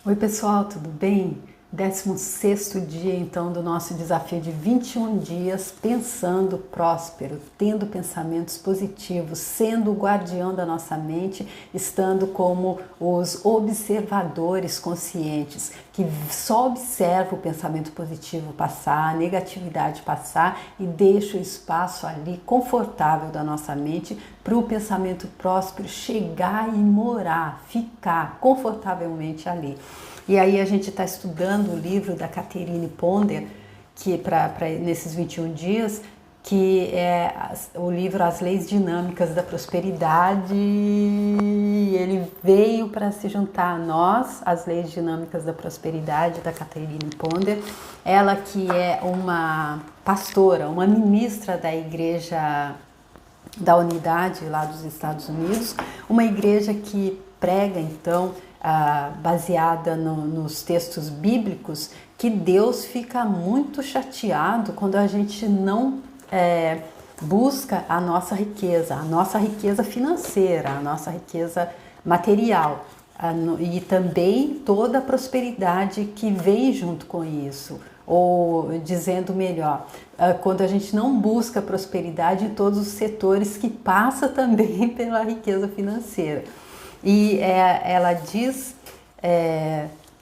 Oi pessoal, tudo bem? 16º dia então do nosso desafio de 21 dias pensando próspero, tendo pensamentos positivos, sendo o guardião da nossa mente, estando como os observadores conscientes, que só observa o pensamento positivo passar, a negatividade passar e deixa o espaço ali confortável da nossa mente para o pensamento próspero chegar e morar, ficar confortavelmente ali. E aí a gente está estudando o livro da Catherine Ponder, que nesses 21 dias, que é o livro As Leis Dinâmicas da Prosperidade. Ele veio para se juntar a nós, As Leis Dinâmicas da Prosperidade, da Catherine Ponder. Ela que é uma pastora, uma ministra da Igreja da Unidade lá dos Estados Unidos, uma igreja que prega então baseada nos textos bíblicos, que Deus fica muito chateado quando a gente não busca a nossa riqueza financeira, a nossa riqueza material e também toda a prosperidade que vem junto com isso. Ou dizendo melhor, quando a gente não busca prosperidade em todos os setores que passa também pela riqueza financeira. E ela diz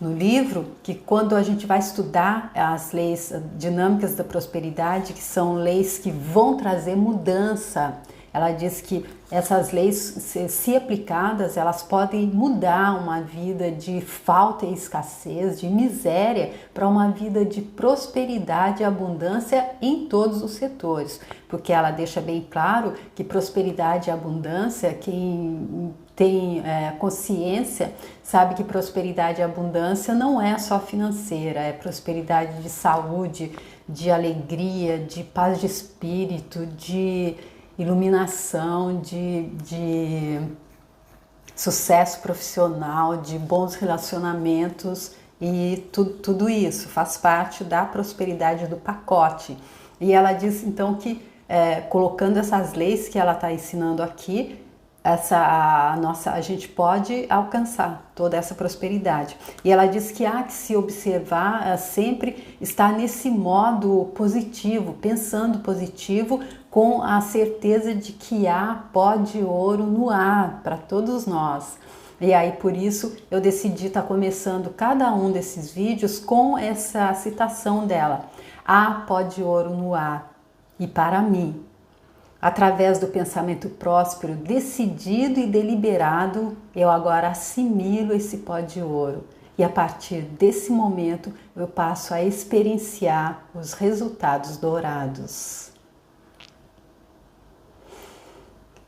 no livro que quando a gente vai estudar as leis dinâmicas da prosperidade, que são leis que vão trazer mudança, ela diz que essas leis, se aplicadas, elas podem mudar uma vida de falta e escassez, de miséria, para uma vida de prosperidade e abundância em todos os setores. Porque ela deixa bem claro que prosperidade e abundância, quem tem consciência, sabe que prosperidade e abundância não é só financeira, é prosperidade de saúde, de alegria, de paz de espírito, de iluminação, de sucesso profissional, de bons relacionamentos, e tudo isso faz parte da prosperidade do pacote. E ela diz então que colocando essas leis que ela está ensinando aqui, a gente pode alcançar toda essa prosperidade. E ela diz que há que se observar sempre estar nesse modo positivo, pensando positivo, com a certeza de que há pó de ouro no ar para todos nós. E aí por isso eu decidi estar começando cada um desses vídeos com essa citação dela: há pó de ouro no ar e para mim. Através do pensamento próspero, decidido e deliberado, eu agora assimilo esse pó de ouro. E a partir desse momento, eu passo a experienciar os resultados dourados.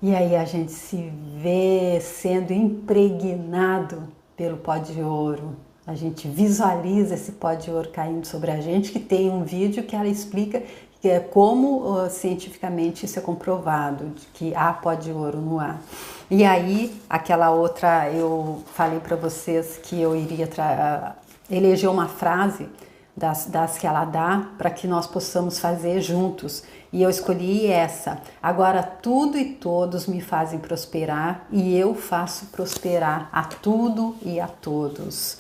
E aí a gente se vê sendo impregnado pelo pó de ouro. A gente visualiza esse pó de ouro caindo sobre a gente, que tem um vídeo que ela explica como cientificamente isso é comprovado, de que há pó de ouro no ar. E aí, aquela outra, eu falei para vocês que eu iria eleger uma frase das que ela dá para que nós possamos fazer juntos. E eu escolhi essa: agora tudo e todos me fazem prosperar e eu faço prosperar a tudo e a todos.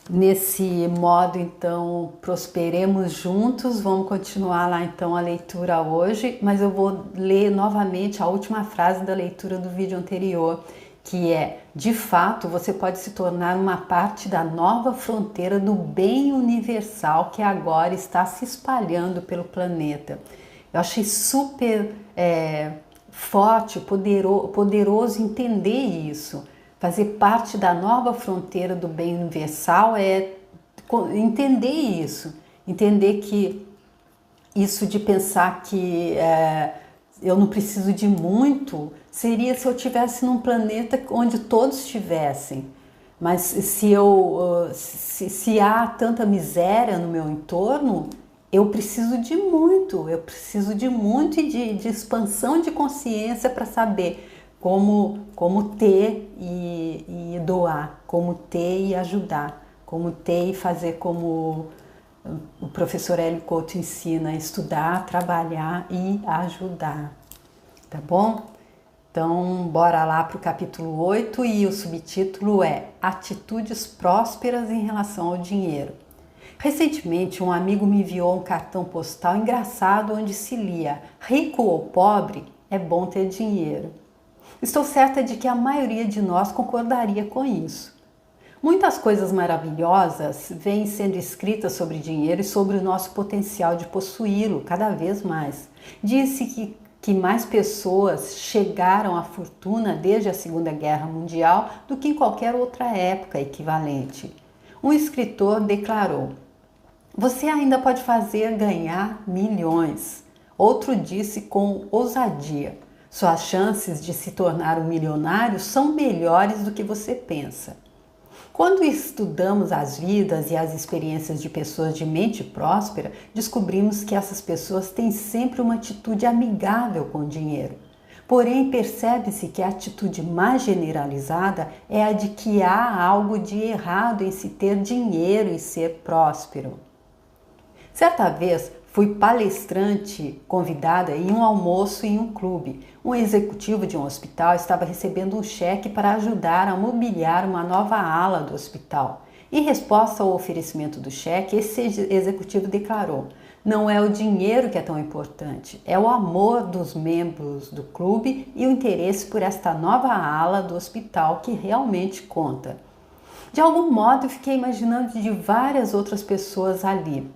Nesse modo, então, prosperemos juntos. Vamos continuar lá, então, a leitura hoje, mas eu vou ler novamente a última frase da leitura do vídeo anterior, que é: de fato, você pode se tornar uma parte da nova fronteira do bem universal que agora está se espalhando pelo planeta. Eu achei super forte, poderoso entender isso. Fazer parte da nova fronteira do bem universal é entender isso, entender que isso de pensar que eu não preciso de muito, seria se eu estivesse num planeta onde todos estivessem. Mas se há tanta miséria no meu entorno, eu preciso de muito e de expansão de consciência para saber como ter e doar, como ter e ajudar, como ter e fazer como o professor Hélio Couto ensina: estudar, trabalhar e ajudar, tá bom? Então, bora lá para o capítulo 8 e o subtítulo é Atitudes prósperas em relação ao dinheiro. Recentemente, um amigo me enviou um cartão postal engraçado onde se lia: rico ou pobre, é bom ter dinheiro. Estou certa de que a maioria de nós concordaria com isso. Muitas coisas maravilhosas vêm sendo escritas sobre dinheiro e sobre o nosso potencial de possuí-lo cada vez mais. Disse que mais pessoas chegaram à fortuna desde a Segunda Guerra Mundial do que em qualquer outra época equivalente. Um escritor declarou: você ainda pode fazer ganhar milhões. Outro disse com ousadia: suas chances de se tornar um milionário são melhores do que você pensa. Quando estudamos as vidas e as experiências de pessoas de mente próspera, descobrimos que essas pessoas têm sempre uma atitude amigável com o dinheiro. Porém, percebe-se que a atitude mais generalizada é a de que há algo de errado em se ter dinheiro e ser próspero. Certa vez, fui palestrante convidada em um almoço em um clube. Um executivo de um hospital estava recebendo um cheque para ajudar a mobiliar uma nova ala do hospital. Em resposta ao oferecimento do cheque, esse executivo declarou: não é o dinheiro que é tão importante, é o amor dos membros do clube e o interesse por esta nova ala do hospital que realmente conta. De algum modo, fiquei imaginando de várias outras pessoas ali.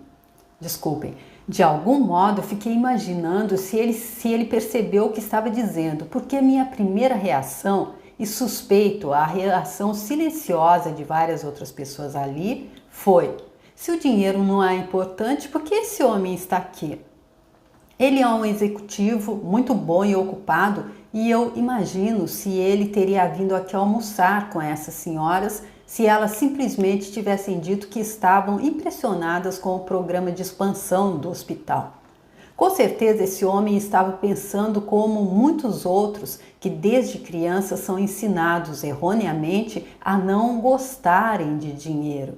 De algum modo, fiquei imaginando se ele percebeu o que estava dizendo, porque minha primeira reação, e suspeito a reação silenciosa de várias outras pessoas ali, foi: se o dinheiro não é importante, por que esse homem está aqui? Ele é um executivo muito bom e ocupado, e eu imagino se ele teria vindo aqui almoçar com essas senhoras se elas simplesmente tivessem dito que estavam impressionadas com o programa de expansão do hospital. Com certeza esse homem estava pensando como muitos outros que desde criança são ensinados erroneamente a não gostarem de dinheiro.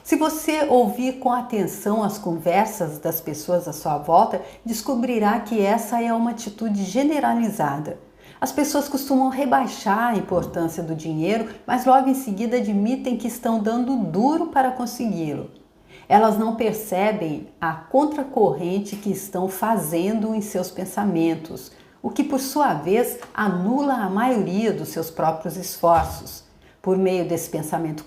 Se você ouvir com atenção as conversas das pessoas à sua volta, descobrirá que essa é uma atitude generalizada. As pessoas costumam rebaixar a importância do dinheiro, mas logo em seguida admitem que estão dando duro para consegui-lo. Elas não percebem a contracorrente que estão fazendo em seus pensamentos, o que por sua vez anula a maioria dos seus próprios esforços. Por meio desse pensamento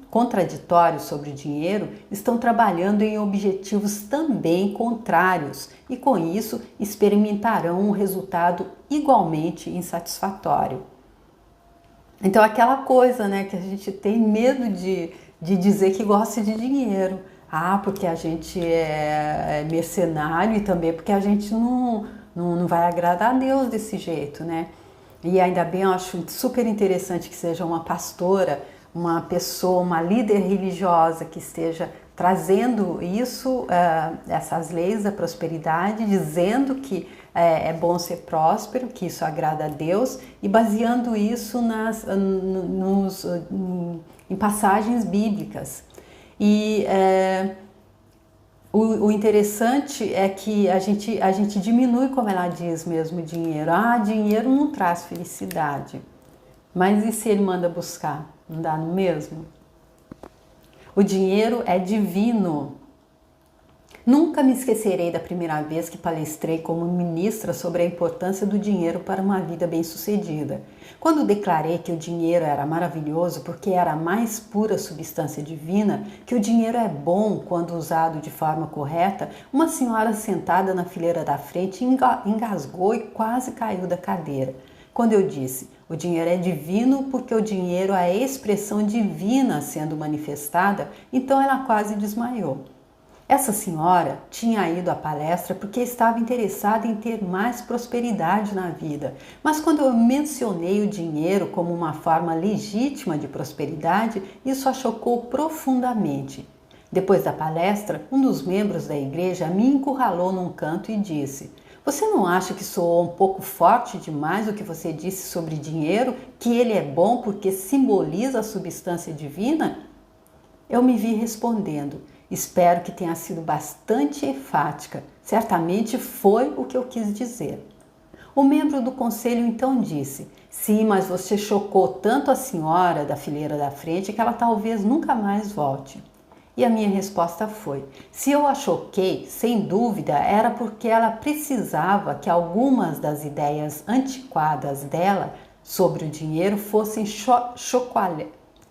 contraditório sobre o dinheiro, estão trabalhando em objetivos também contrários e, com isso, experimentarão um resultado igualmente insatisfatório. Então, aquela coisa, né, que a gente tem medo de dizer que gosta de dinheiro. Porque a gente é mercenário e também porque a gente não vai agradar a Deus desse jeito, né? E ainda bem, eu acho super interessante que seja uma pastora, uma pessoa, uma líder religiosa que esteja trazendo isso, essas leis da prosperidade, dizendo que é bom ser próspero, que isso agrada a Deus e baseando isso em passagens bíblicas. E o interessante é que a gente diminui, como ela diz mesmo, o dinheiro. Dinheiro não traz felicidade. Mas e se ele manda buscar? Não dá no mesmo? O dinheiro é divino. Nunca me esquecerei da primeira vez que palestrei como ministra sobre a importância do dinheiro para uma vida bem-sucedida. Quando declarei que o dinheiro era maravilhoso porque era a mais pura substância divina, que o dinheiro é bom quando usado de forma correta, uma senhora sentada na fileira da frente engasgou e quase caiu da cadeira. Quando eu disse: o dinheiro é divino porque o dinheiro é a expressão divina sendo manifestada, então ela quase desmaiou. Essa senhora tinha ido à palestra porque estava interessada em ter mais prosperidade na vida, mas quando eu mencionei o dinheiro como uma forma legítima de prosperidade, isso a chocou profundamente. Depois da palestra, um dos membros da igreja me encurralou num canto e disse: você não acha que soou um pouco forte demais o que você disse sobre dinheiro, que ele é bom porque simboliza a substância divina? Eu me vi respondendo: espero que tenha sido bastante enfática. Certamente foi o que eu quis dizer. O membro do conselho então disse: sim, mas você chocou tanto a senhora da fileira da frente que ela talvez nunca mais volte. E a minha resposta foi: se eu a choquei, sem dúvida era porque ela precisava que algumas das ideias antiquadas dela sobre o dinheiro fossem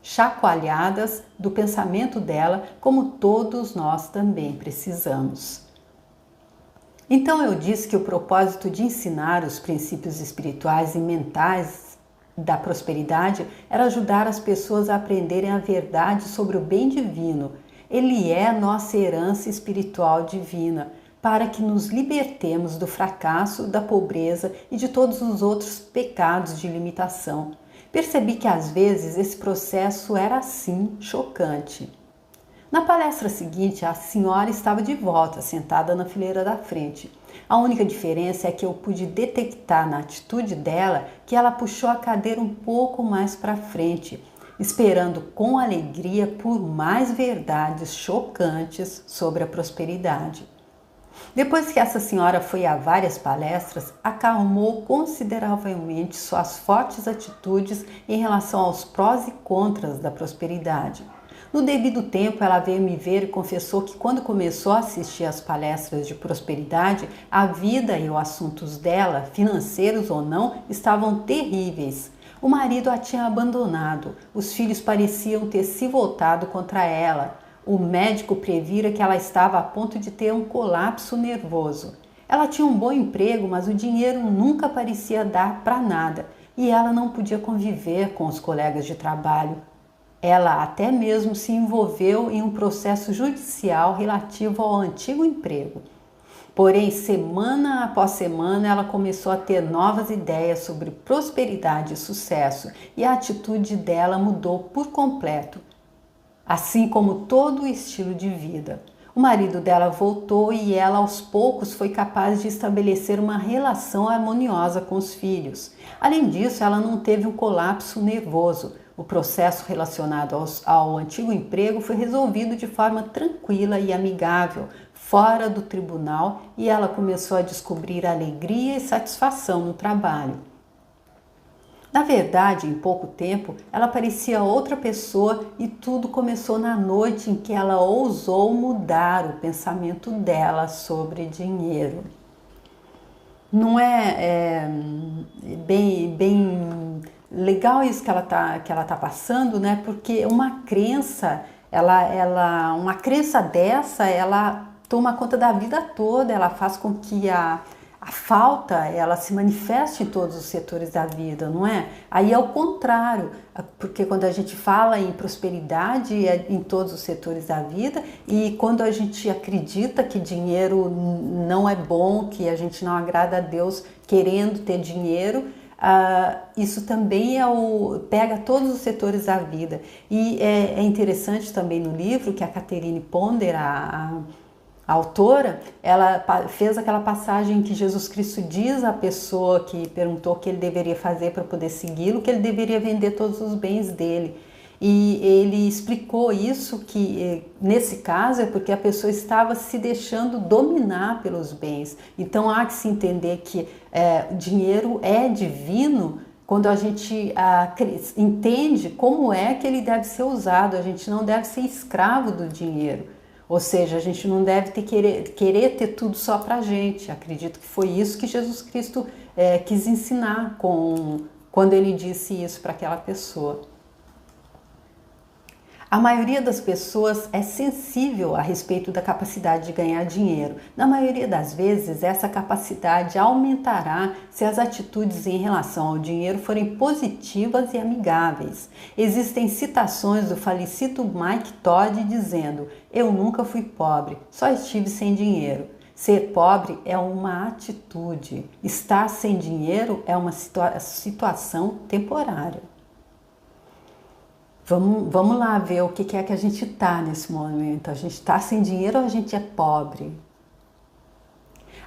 chacoalhadas do pensamento dela, como todos nós também precisamos. Então eu disse que o propósito de ensinar os princípios espirituais e mentais da prosperidade era ajudar as pessoas a aprenderem a verdade sobre o bem divino. Ele é nossa herança espiritual divina, para que nos libertemos do fracasso, da pobreza e de todos os outros pecados de limitação. Percebi que às vezes esse processo era assim chocante. Na palestra seguinte, a senhora estava de volta, sentada na fileira da frente. A única diferença é que eu pude detectar na atitude dela que ela puxou a cadeira um pouco mais para frente, esperando com alegria por mais verdades chocantes sobre a prosperidade. Depois que essa senhora foi a várias palestras, acalmou consideravelmente suas fortes atitudes em relação aos prós e contras da prosperidade. No devido tempo, ela veio me ver e confessou que quando começou a assistir às palestras de prosperidade, a vida e os assuntos dela, financeiros ou não, estavam terríveis. O marido a tinha abandonado, os filhos pareciam ter se voltado contra ela. O médico previra que ela estava a ponto de ter um colapso nervoso. Ela tinha um bom emprego, mas o dinheiro nunca parecia dar para nada e ela não podia conviver com os colegas de trabalho. Ela até mesmo se envolveu em um processo judicial relativo ao antigo emprego. Porém, semana após semana, ela começou a ter novas ideias sobre prosperidade e sucesso e a atitude dela mudou por completo, assim como todo o estilo de vida. O marido dela voltou e ela aos poucos foi capaz de estabelecer uma relação harmoniosa com os filhos. Além disso, ela não teve um colapso nervoso. O processo relacionado ao antigo emprego foi resolvido de forma tranquila e amigável, fora do tribunal, e ela começou a descobrir alegria e satisfação no trabalho. Na verdade, em pouco tempo, ela parecia outra pessoa e tudo começou na noite em que ela ousou mudar o pensamento dela sobre dinheiro. Não é bem legal isso que ela tá passando, né? Porque uma crença, uma crença dessa, ela toma conta da vida toda, ela faz com que a falta, ela se manifeste em todos os setores da vida, não é? Aí é o contrário, porque quando a gente fala em prosperidade é em todos os setores da vida, e quando a gente acredita que dinheiro não é bom, que a gente não agrada a Deus querendo ter dinheiro, isso também pega todos os setores da vida. E é interessante também no livro que a Catherine Ponder, a autora, ela fez aquela passagem em que Jesus Cristo diz à pessoa que perguntou o que ele deveria fazer para poder segui-lo, que ele deveria vender todos os bens dele. E ele explicou isso, que nesse caso é porque a pessoa estava se deixando dominar pelos bens. Então há que se entender que dinheiro é divino quando a gente entende como é que ele deve ser usado. A gente não deve ser escravo do dinheiro. Ou seja, a gente não deve querer ter tudo só para a gente. Acredito que foi isso que Jesus Cristo quis ensinar quando ele disse isso para aquela pessoa. A maioria das pessoas é sensível a respeito da capacidade de ganhar dinheiro. Na maioria das vezes, essa capacidade aumentará se as atitudes em relação ao dinheiro forem positivas e amigáveis. Existem citações do falecido Mike Todd dizendo: "Eu nunca fui pobre, só estive sem dinheiro." Ser pobre é uma atitude. Estar sem dinheiro é uma situação temporária. Vamos lá ver o que é que a gente está nesse momento. A gente está sem dinheiro ou a gente é pobre?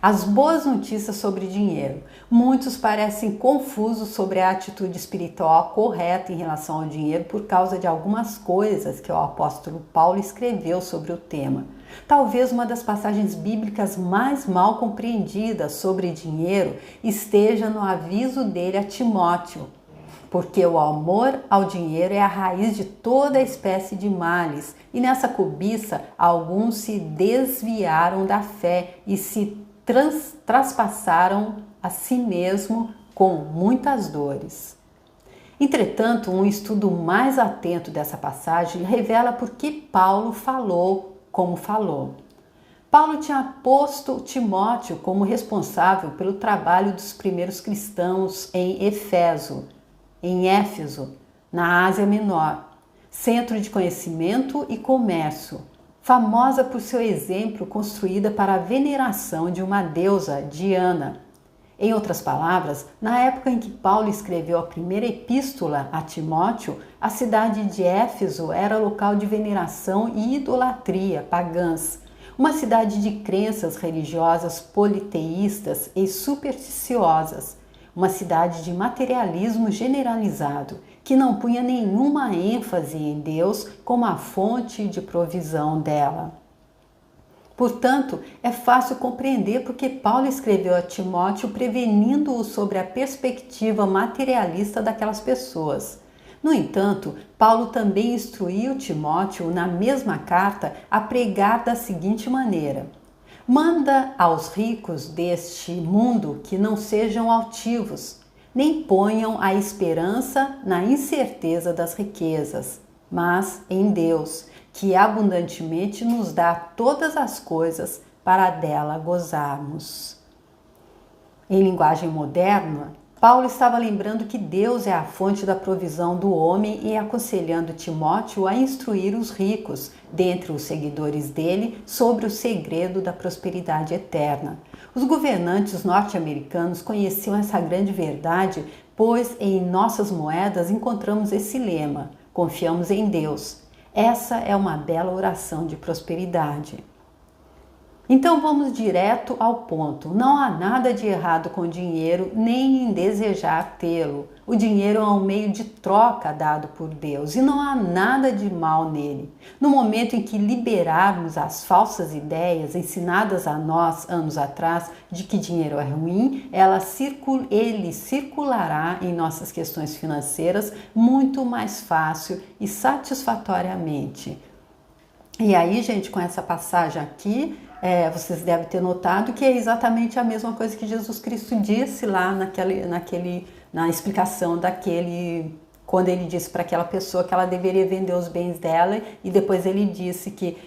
As boas notícias sobre dinheiro. Muitos parecem confusos sobre a atitude espiritual correta em relação ao dinheiro por causa de algumas coisas que o apóstolo Paulo escreveu sobre o tema. Talvez uma das passagens bíblicas mais mal compreendidas sobre dinheiro esteja no aviso dele a Timóteo, porque o amor ao dinheiro é a raiz de toda espécie de males, e nessa cobiça alguns se desviaram da fé e se traspassaram a si mesmo com muitas dores. Entretanto, um estudo mais atento dessa passagem revela por que Paulo falou como falou. Paulo tinha posto Timóteo como responsável pelo trabalho dos primeiros cristãos em Éfeso, na Ásia Menor, centro de conhecimento e comércio, famosa por seu exemplo construída para a veneração de uma deusa, Diana. Em outras palavras, na época em que Paulo escreveu a primeira epístola a Timóteo, a cidade de Éfeso era local de veneração e idolatria pagãs, uma cidade de crenças religiosas politeístas e supersticiosas, uma cidade de materialismo generalizado, que não punha nenhuma ênfase em Deus como a fonte de provisão dela. Portanto, é fácil compreender porque Paulo escreveu a Timóteo prevenindo-o sobre a perspectiva materialista daquelas pessoas. No entanto, Paulo também instruiu Timóteo na mesma carta a pregar da seguinte maneira: manda aos ricos deste mundo que não sejam altivos, nem ponham a esperança na incerteza das riquezas, mas em Deus, que abundantemente nos dá todas as coisas para dela gozarmos. Em linguagem moderna, Paulo estava lembrando que Deus é a fonte da provisão do homem e aconselhando Timóteo a instruir os ricos, dentre os seguidores dele, sobre o segredo da prosperidade eterna. Os governantes norte-americanos conheciam essa grande verdade, pois em nossas moedas encontramos esse lema: confiamos em Deus. Essa é uma bela oração de prosperidade. Então vamos direto ao ponto. Não há nada de errado com o dinheiro, nem em desejar tê-lo. O dinheiro é um meio de troca dado por Deus e não há nada de mal nele. No momento em que liberarmos as falsas ideias ensinadas a nós anos atrás de que dinheiro é ruim, ele circulará em nossas questões financeiras muito mais fácil e satisfatoriamente. E aí, gente, com essa passagem aqui, vocês devem ter notado que é exatamente a mesma coisa que Jesus Cristo disse lá na explicação quando ele disse para aquela pessoa que ela deveria vender os bens dela, e depois ele disse que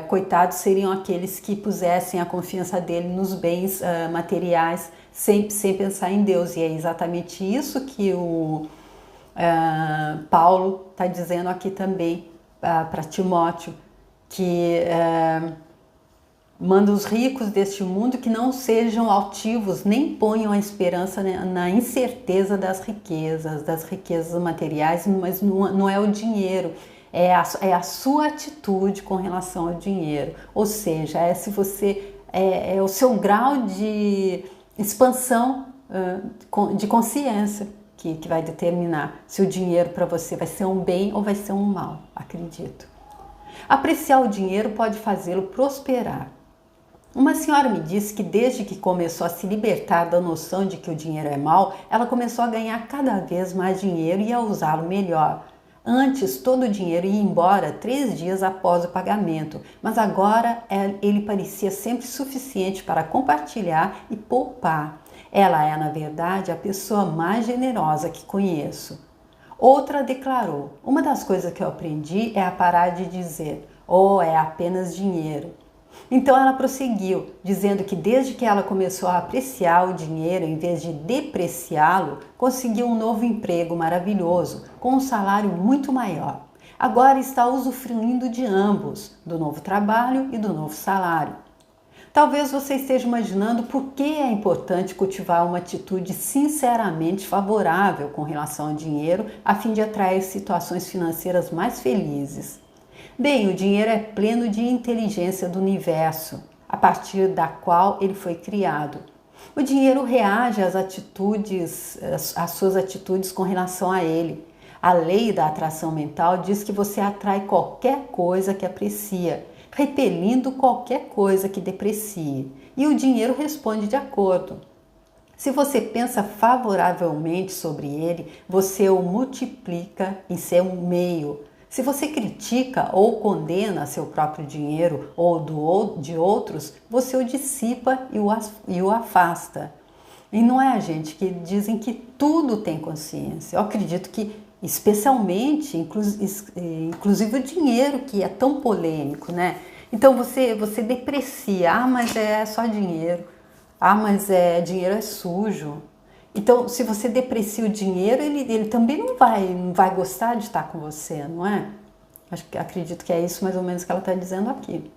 coitados seriam aqueles que pusessem a confiança dele nos bens materiais sem pensar em Deus. E é exatamente isso que o Paulo está dizendo aqui também para Timóteo, que manda os ricos deste mundo que não sejam altivos, nem ponham a esperança na incerteza das riquezas materiais, mas não é o dinheiro, é a sua atitude com relação ao dinheiro. Ou seja, se você é o seu grau de expansão de consciência que vai determinar se o dinheiro para você vai ser um bem ou vai ser um mal, acredito. Apreciar o dinheiro pode fazê-lo prosperar. Uma senhora me disse que desde que começou a se libertar da noção de que o dinheiro é mau, ela começou a ganhar cada vez mais dinheiro e a usá-lo melhor. Antes, todo o dinheiro ia embora 3 dias após o pagamento, mas agora ele parecia sempre suficiente para compartilhar e poupar. Ela é, na verdade, a pessoa mais generosa que conheço. Outra declarou: uma das coisas que eu aprendi é a parar de dizer, é apenas dinheiro. Então ela prosseguiu, dizendo que desde que ela começou a apreciar o dinheiro em vez de depreciá-lo, conseguiu um novo emprego maravilhoso, com um salário muito maior. Agora está usufruindo de ambos, do novo trabalho e do novo salário. Talvez você esteja imaginando por que é importante cultivar uma atitude sinceramente favorável com relação ao dinheiro, a fim de atrair situações financeiras mais felizes. Bem, o dinheiro é pleno de inteligência do universo. a partir da qual ele foi criado. O dinheiro reage às suas atitudes com relação a ele. A lei da atração mental diz que você atrai qualquer coisa que aprecia, repelindo qualquer coisa que deprecie. E o dinheiro responde de acordo. Se você pensa favoravelmente sobre ele, você o multiplica em seu meio. Se você critica ou condena seu próprio dinheiro ou de outros, você o dissipa e o afasta. E não é, gente, que dizem que tudo tem consciência. Eu acredito que, especialmente, inclusive o dinheiro, que é tão polêmico, né? Então você deprecia, mas é só dinheiro. Mas dinheiro é sujo. Então, se você deprecia o dinheiro, ele também não vai gostar de estar com você, não é? Acredito que é isso mais ou menos que ela está dizendo aqui.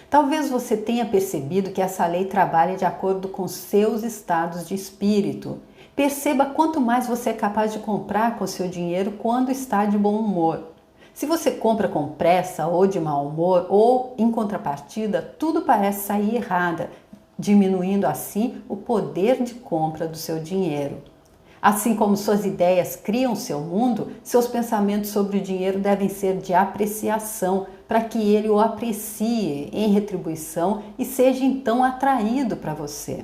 Talvez você tenha percebido que essa lei trabalha de acordo com seus estados de espírito. Perceba quanto mais você é capaz de comprar com seu dinheiro quando está de bom humor. Se você compra com pressa ou de mau humor, ou em contrapartida, tudo parece sair errado, diminuindo assim o poder de compra do seu dinheiro. Assim como suas ideias criam seu mundo, seus pensamentos sobre o dinheiro devem ser de apreciação, para que ele o aprecie em retribuição e seja então atraído para você.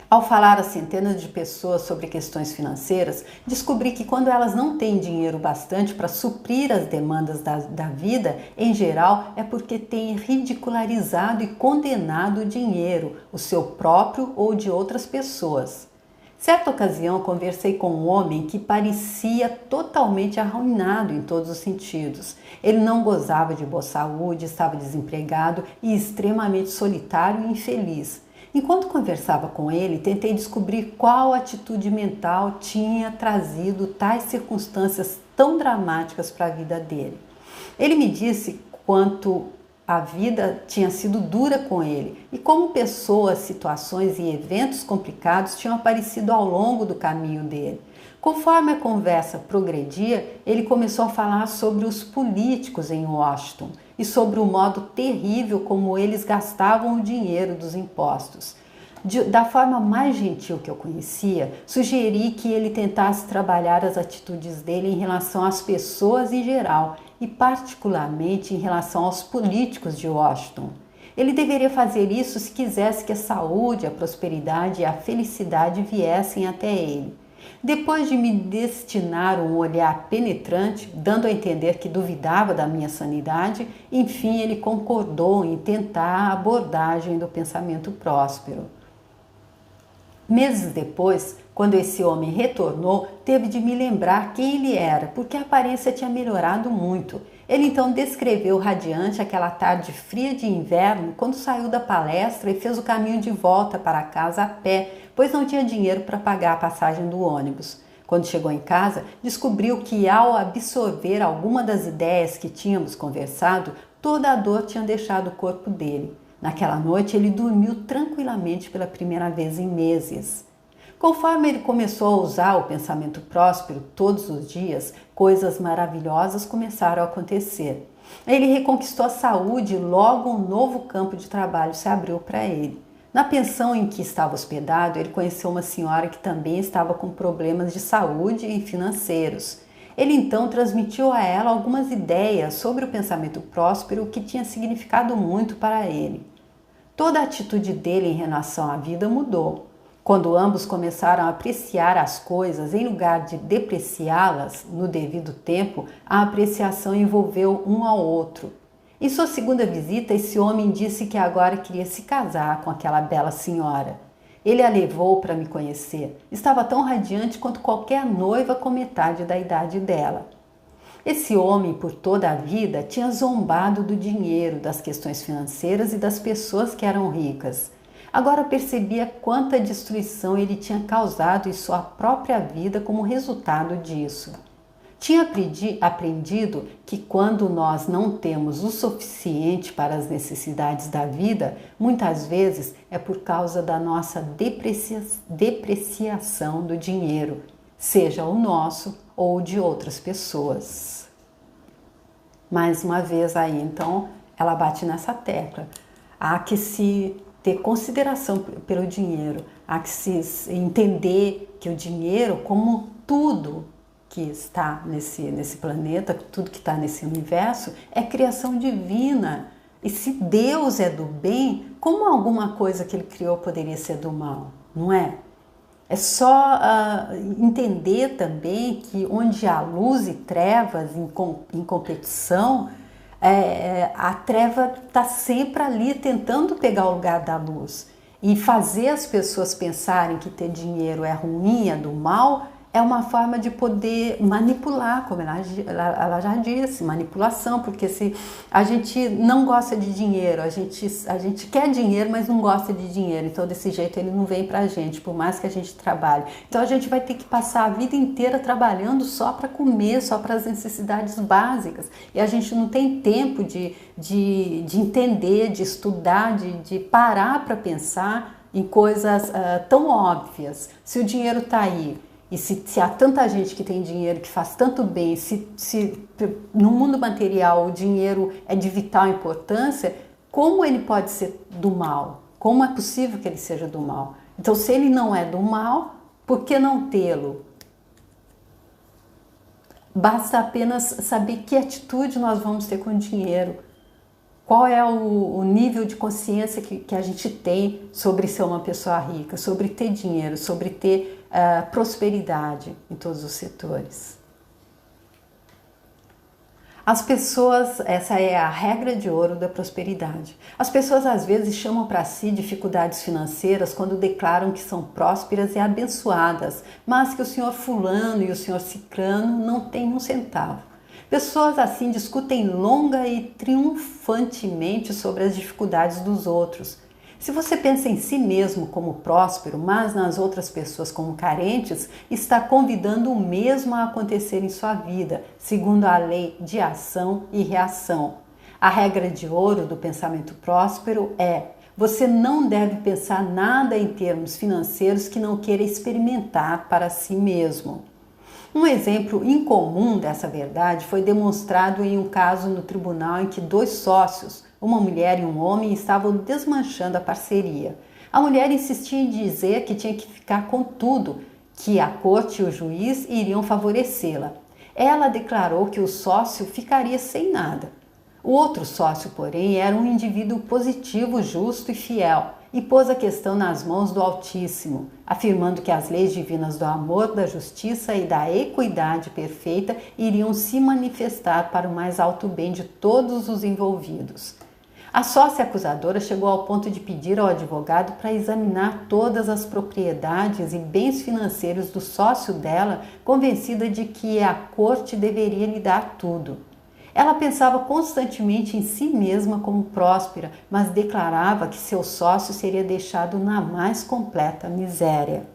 Ao falar a centenas de pessoas sobre questões financeiras, descobri que quando elas não têm dinheiro bastante para suprir as demandas da vida, em geral, é porque têm ridicularizado e condenado o dinheiro, o seu próprio ou de outras pessoas. Certa ocasião, conversei com um homem que parecia totalmente arruinado em todos os sentidos. Ele não gozava de boa saúde, estava desempregado e extremamente solitário e infeliz. Enquanto conversava com ele, tentei descobrir qual atitude mental tinha trazido tais circunstâncias tão dramáticas para a vida dele. Ele me disse quanto a vida tinha sido dura com ele e como pessoas, situações e eventos complicados tinham aparecido ao longo do caminho dele. Conforme a conversa progredia, ele começou a falar sobre os políticos em Washington e sobre o modo terrível como eles gastavam o dinheiro dos impostos. Da forma mais gentil que eu conhecia, sugeri que ele tentasse trabalhar as atitudes dele em relação às pessoas em geral e particularmente em relação aos políticos de Washington. Ele deveria fazer isso se quisesse que a saúde, a prosperidade e a felicidade viessem até ele. Depois de me destinar um olhar penetrante, dando a entender que duvidava da minha sanidade, enfim ele concordou em tentar a abordagem do pensamento próspero. Meses depois, quando esse homem retornou, teve de me lembrar quem ele era, porque a aparência tinha melhorado muito. Ele então descreveu radiante aquela tarde fria de inverno, quando saiu da palestra e fez o caminho de volta para casa a pé, pois não tinha dinheiro para pagar a passagem do ônibus. Quando chegou em casa, descobriu que ao absorver alguma das ideias que tínhamos conversado, toda a dor tinha deixado o corpo dele. Naquela noite, ele dormiu tranquilamente pela primeira vez em meses. Conforme ele começou a usar o pensamento próspero todos os dias, coisas maravilhosas começaram a acontecer. Ele reconquistou a saúde e logo um novo campo de trabalho se abriu para ele. Na pensão em que estava hospedado, ele conheceu uma senhora que também estava com problemas de saúde e financeiros. Ele então transmitiu a ela algumas ideias sobre o pensamento próspero, que tinha significado muito para ele. Toda a atitude dele em relação à vida mudou. Quando ambos começaram a apreciar as coisas, em lugar de depreciá-las no devido tempo, a apreciação envolveu um ao outro. Em sua segunda visita, esse homem disse que agora queria se casar com aquela bela senhora. Ele a levou para me conhecer. Estava tão radiante quanto qualquer noiva com metade da idade dela. Esse homem, por toda a vida, tinha zombado do dinheiro, das questões financeiras e das pessoas que eram ricas. Agora percebia quanta destruição ele tinha causado em sua própria vida como resultado disso. Tinha aprendido que quando nós não temos o suficiente para as necessidades da vida, muitas vezes é por causa da nossa depreciação do dinheiro, seja o nosso ou de outras pessoas. Mais uma vez aí, então, ela bate nessa tecla. há que se ter consideração pelo dinheiro, há que se entender que o dinheiro, como tudo que está nesse planeta, tudo que está nesse universo, é criação divina. E se Deus é do bem, como alguma coisa que Ele criou poderia ser do mal? Não é? É só entender também que onde há luz e trevas em competição, a treva está sempre ali tentando pegar o lugar da luz. E fazer as pessoas pensarem que ter dinheiro é ruim, é do mal, é uma forma de poder manipular, como ela já disse, manipulação, porque se a gente não gosta de dinheiro, a gente quer dinheiro, mas não gosta de dinheiro, então desse jeito ele não vem pra gente, por mais que a gente trabalhe. Então a gente vai ter que passar a vida inteira trabalhando só para comer, só para as necessidades básicas, e a gente não tem tempo de entender, de estudar, de parar para pensar em coisas tão óbvias. Se o dinheiro está aí, e se há tanta gente que tem dinheiro, que faz tanto bem, se no mundo material o dinheiro é de vital importância, como ele pode ser do mal? Como é possível que ele seja do mal? Então, se ele não é do mal, por que não tê-lo? Basta apenas saber que atitude nós vamos ter com o dinheiro. Qual é o nível de consciência que a gente tem sobre ser uma pessoa rica, sobre ter dinheiro, sobre ter prosperidade em todos os setores. As pessoas, essa é a regra de ouro da prosperidade. As pessoas às vezes chamam para si dificuldades financeiras quando declaram que são prósperas e abençoadas, mas que o senhor fulano e o senhor ciclano não têm um centavo. Pessoas assim discutem longa e triunfantemente sobre as dificuldades dos outros. Se você pensa em si mesmo como próspero, mas nas outras pessoas como carentes, está convidando o mesmo a acontecer em sua vida, segundo a lei de ação e reação. A regra de ouro do pensamento próspero é: você não deve pensar nada em termos financeiros que não queira experimentar para si mesmo. Um exemplo incomum dessa verdade foi demonstrado em um caso no tribunal em que dois sócios, uma mulher e um homem, estavam desmanchando a parceria. A mulher insistia em dizer que tinha que ficar com tudo, que a corte e o juiz iriam favorecê-la. Ela declarou que o sócio ficaria sem nada. O outro sócio, porém, era um indivíduo positivo, justo e fiel, e pôs a questão nas mãos do Altíssimo, afirmando que as leis divinas do amor, da justiça e da equidade perfeita iriam se manifestar para o mais alto bem de todos os envolvidos. A sócia acusadora chegou ao ponto de pedir ao advogado para examinar todas as propriedades e bens financeiros do sócio dela, convencida de que a corte deveria lhe dar tudo. Ela pensava constantemente em si mesma como próspera, mas declarava que seu sócio seria deixado na mais completa miséria.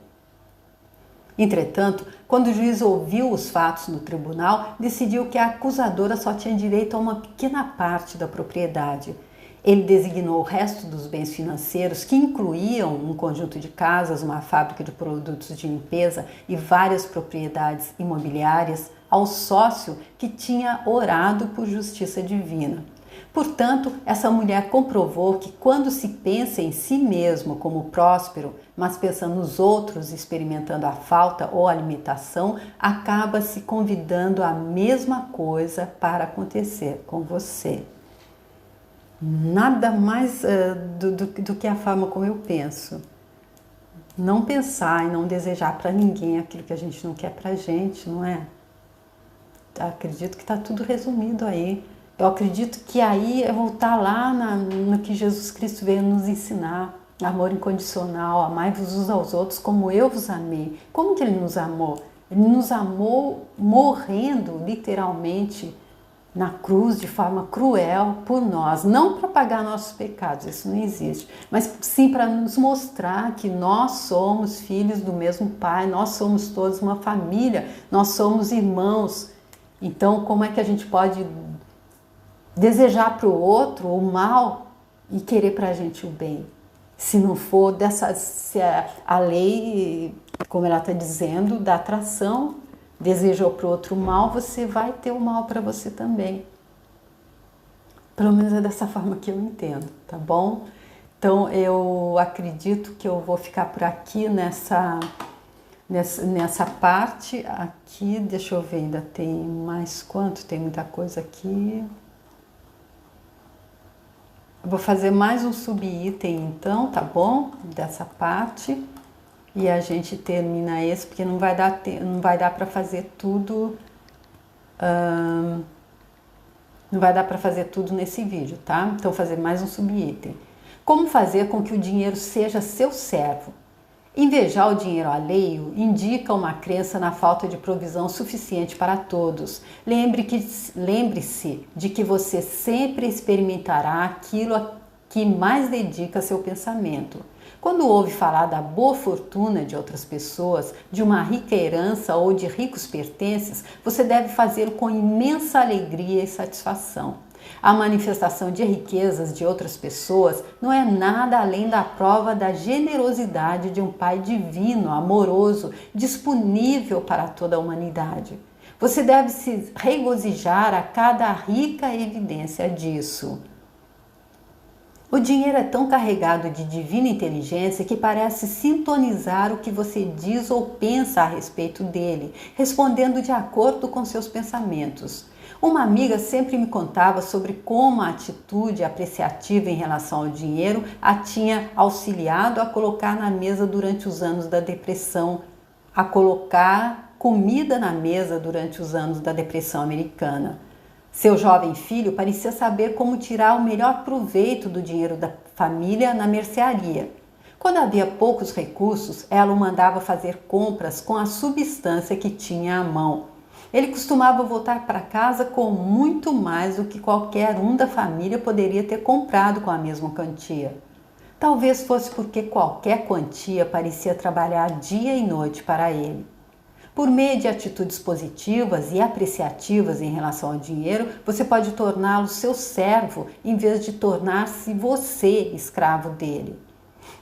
Entretanto, quando o juiz ouviu os fatos no tribunal, decidiu que a acusadora só tinha direito a uma pequena parte da propriedade. Ele designou o resto dos bens financeiros, que incluíam um conjunto de casas, uma fábrica de produtos de limpeza e várias propriedades imobiliárias, ao sócio que tinha orado por justiça divina. Portanto, essa mulher comprovou que quando se pensa em si mesmo como próspero, mas pensa nos outros experimentando a falta ou a limitação, acaba se convidando a mesma coisa para acontecer com você. Nada mais do que a forma como eu penso. Não pensar e não desejar para ninguém aquilo que a gente não quer para a gente, não é? Acredito que está tudo resumido aí. Eu acredito que aí é voltar lá no que Jesus Cristo veio nos ensinar. Amor incondicional, amai-vos uns aos outros como eu vos amei. Como que Ele nos amou? Ele nos amou morrendo, literalmente, na cruz, de forma cruel por nós. Não para pagar nossos pecados, isso não existe. Mas sim para nos mostrar que nós somos filhos do mesmo Pai, nós somos todos uma família, nós somos irmãos. Então, como é que a gente pode desejar para o outro o mal e querer para a gente o bem? Se não for se a lei, como ela está dizendo, da atração, desejou para o outro o mal, você vai ter o mal para você também. Pelo menos é dessa forma que eu entendo, tá bom? Então eu acredito que eu vou ficar por aqui nessa parte aqui. Deixa eu ver, ainda tem mais quanto? Tem muita coisa aqui. Eu vou fazer mais um subitem então, tá bom? Dessa parte. E a gente termina esse, porque não vai dar para fazer tudo. Não vai dar para fazer tudo nesse vídeo, tá? Então, fazer mais um subitem. Como fazer com que o dinheiro seja seu servo? Invejar o dinheiro alheio indica uma crença na falta de provisão suficiente para todos. Lembre-se de que você sempre experimentará aquilo a que mais dedica seu pensamento. Quando ouve falar da boa fortuna de outras pessoas, de uma rica herança ou de ricos pertences, você deve fazê-lo com imensa alegria e satisfação. A manifestação de riquezas de outras pessoas não é nada além da prova da generosidade de um Pai divino, amoroso, disponível para toda a humanidade. Você deve se regozijar a cada rica evidência disso. O dinheiro é tão carregado de divina inteligência que parece sintonizar o que você diz ou pensa a respeito dele, respondendo de acordo com seus pensamentos. Uma amiga sempre me contava sobre como a atitude apreciativa em relação ao dinheiro a tinha auxiliado a colocar na mesa durante os anos da depressão, a colocar comida na mesa durante os anos da depressão americana. Seu jovem filho parecia saber como tirar o melhor proveito do dinheiro da família na mercearia. Quando havia poucos recursos, ela o mandava fazer compras com a substância que tinha à mão. Ele costumava voltar para casa com muito mais do que qualquer um da família poderia ter comprado com a mesma quantia. Talvez fosse porque qualquer quantia parecia trabalhar dia e noite para ele. Por meio de atitudes positivas e apreciativas em relação ao dinheiro, você pode torná-lo seu servo em vez de tornar-se você escravo dele.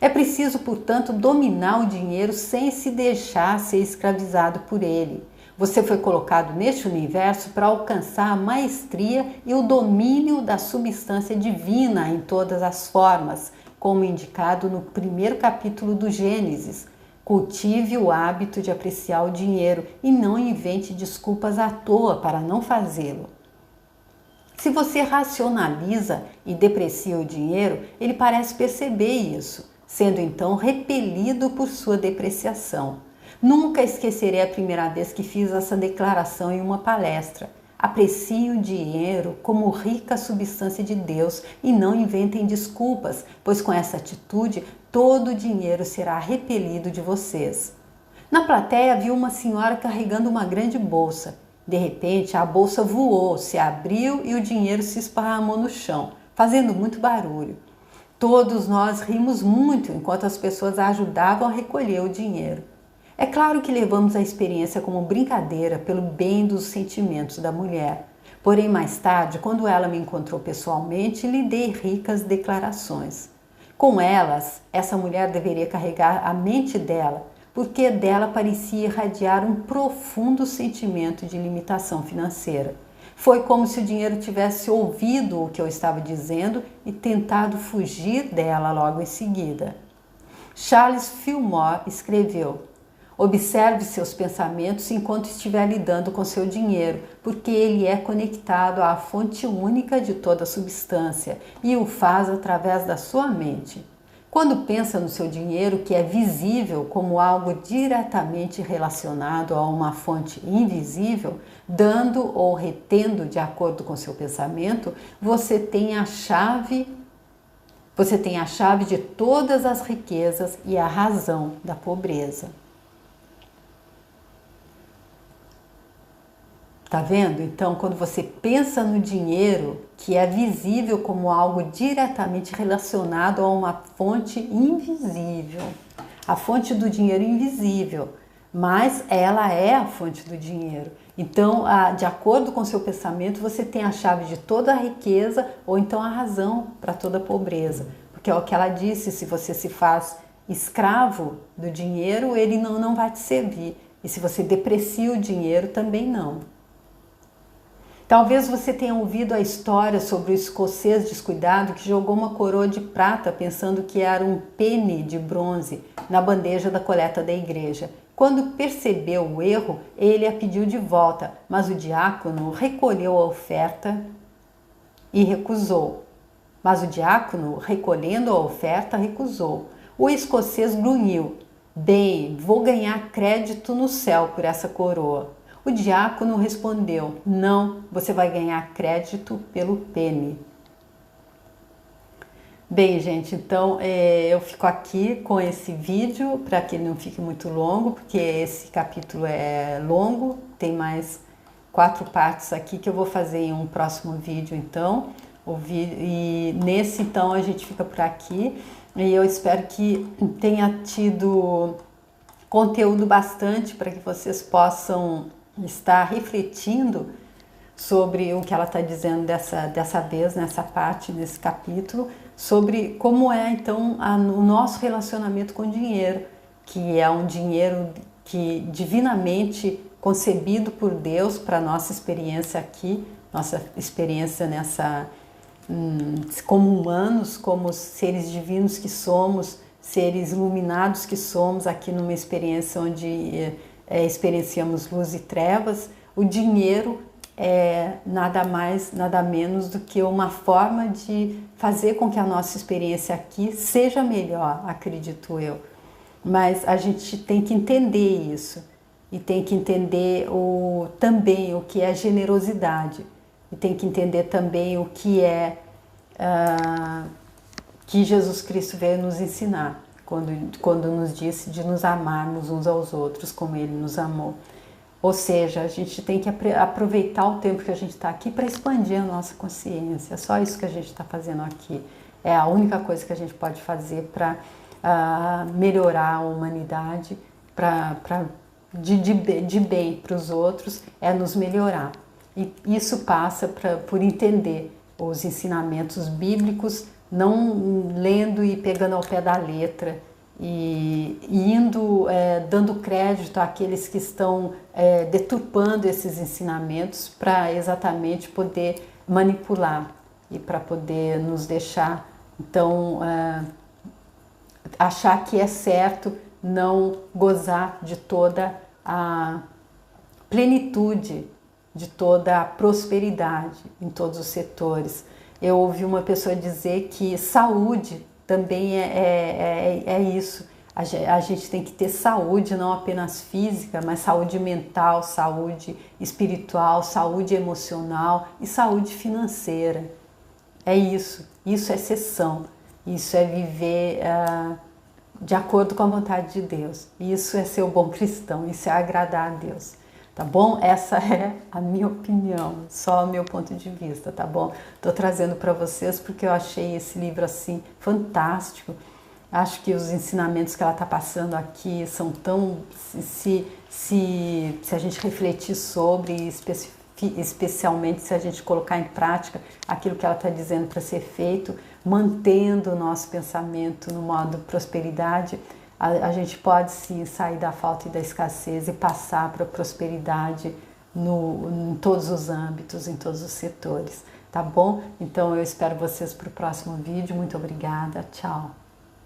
É preciso, portanto, dominar o dinheiro sem se deixar ser escravizado por ele. Você foi colocado neste universo para alcançar a maestria e o domínio da substância divina em todas as formas, como indicado no primeiro capítulo do Gênesis. Cultive o hábito de apreciar o dinheiro e não invente desculpas à toa para não fazê-lo. Se você racionaliza e deprecia o dinheiro, ele parece perceber isso, sendo então repelido por sua depreciação. Nunca esquecerei a primeira vez que fiz essa declaração em uma palestra. Apreciem o dinheiro como rica substância de Deus e não inventem desculpas, pois com essa atitude todo o dinheiro será repelido de vocês. Na plateia viu uma senhora carregando uma grande bolsa. De repente a bolsa voou, se abriu e o dinheiro se esparramou no chão, fazendo muito barulho. Todos nós rimos muito enquanto as pessoas a ajudavam a recolher o dinheiro. É claro que levamos a experiência como brincadeira pelo bem dos sentimentos da mulher. Porém, mais tarde, quando ela me encontrou pessoalmente, lhe dei ricas declarações. Com elas, essa mulher deveria carregar a mente dela, porque dela parecia irradiar um profundo sentimento de limitação financeira. Foi como se o dinheiro tivesse ouvido o que eu estava dizendo e tentado fugir dela logo em seguida. Charles Fillmore escreveu: observe seus pensamentos enquanto estiver lidando com seu dinheiro, porque ele é conectado à fonte única de toda a substância e o faz através da sua mente. Quando pensa no seu dinheiro, que é visível como algo diretamente relacionado a uma fonte invisível, dando ou retendo de acordo com seu pensamento, você tem a chave de todas as riquezas e a razão da pobreza. Tá vendo? Então, quando você pensa no dinheiro, que é visível como algo diretamente relacionado a uma fonte invisível, a fonte do dinheiro invisível, mas ela é a fonte do dinheiro. Então, de acordo com o seu pensamento, você tem a chave de toda a riqueza ou então a razão para toda a pobreza. Porque é o que ela disse, se você se faz escravo do dinheiro, ele não vai te servir. E se você deprecia o dinheiro, também não. Talvez você tenha ouvido a história sobre o escocês descuidado que jogou uma coroa de prata pensando que era um pene de bronze na bandeja da coleta da igreja. Quando percebeu o erro, ele a pediu de volta, mas o diácono recolheu a oferta e recusou. Recolhendo a oferta, recusou. O escocês grunhiu: bem, vou ganhar crédito no céu por essa coroa. O diácono respondeu: não, você vai ganhar crédito pelo pene. Bem, gente, então eu fico aqui com esse vídeo para que ele não fique muito longo, porque esse capítulo é longo, tem mais 4 partes aqui que eu vou fazer em um próximo vídeo, então. E nesse, então, a gente fica por aqui e eu espero que tenha tido conteúdo bastante para que vocês possam estar refletindo sobre o que ela está dizendo dessa vez, nessa parte, nesse capítulo, sobre como é então o nosso relacionamento com o dinheiro, que é um dinheiro que divinamente concebido por Deus para nossa experiência aqui, nossa experiência como humanos, como seres divinos que somos, seres iluminados que somos aqui numa experiência onde experienciamos luz e trevas. O dinheiro é nada mais, nada menos do que uma forma de fazer com que a nossa experiência aqui seja melhor, acredito eu. Mas a gente tem que entender isso e tem que entender também o que é generosidade e tem que entender também o que é que Jesus Cristo veio nos ensinar quando nos disse de nos amarmos uns aos outros como Ele nos amou. Ou seja, a gente tem que aproveitar o tempo que a gente está aqui para expandir a nossa consciência. É só isso que a gente está fazendo aqui. É a única coisa que a gente pode fazer para melhorar a humanidade, de bem para os outros, é nos melhorar. E isso passa por entender os ensinamentos bíblicos, não lendo e pegando ao pé da letra, e indo dando crédito àqueles que estão deturpando esses ensinamentos para exatamente poder manipular e para poder nos deixar, então, achar que é certo não gozar de toda a plenitude, de toda a prosperidade em todos os setores. Eu ouvi uma pessoa dizer que saúde também é isso. A gente tem que ter saúde, não apenas física, mas saúde mental, saúde espiritual, saúde emocional e saúde financeira. É isso. Isso é sessão. Isso é viver de acordo com a vontade de Deus. Isso é ser um bom cristão. Isso é agradar a Deus. Tá bom? Essa é a minha opinião, só o meu ponto de vista, tá bom? Tô trazendo para vocês porque eu achei esse livro assim fantástico. Acho que os ensinamentos que ela está passando aqui são tão... Se a gente refletir sobre, especialmente se a gente colocar em prática aquilo que ela está dizendo para ser feito, mantendo o nosso pensamento no modo prosperidade, a gente pode sim sair da falta e da escassez e passar para a prosperidade em todos os âmbitos, em todos os setores, tá bom? Então eu espero vocês para o próximo vídeo. Muito obrigada, tchau!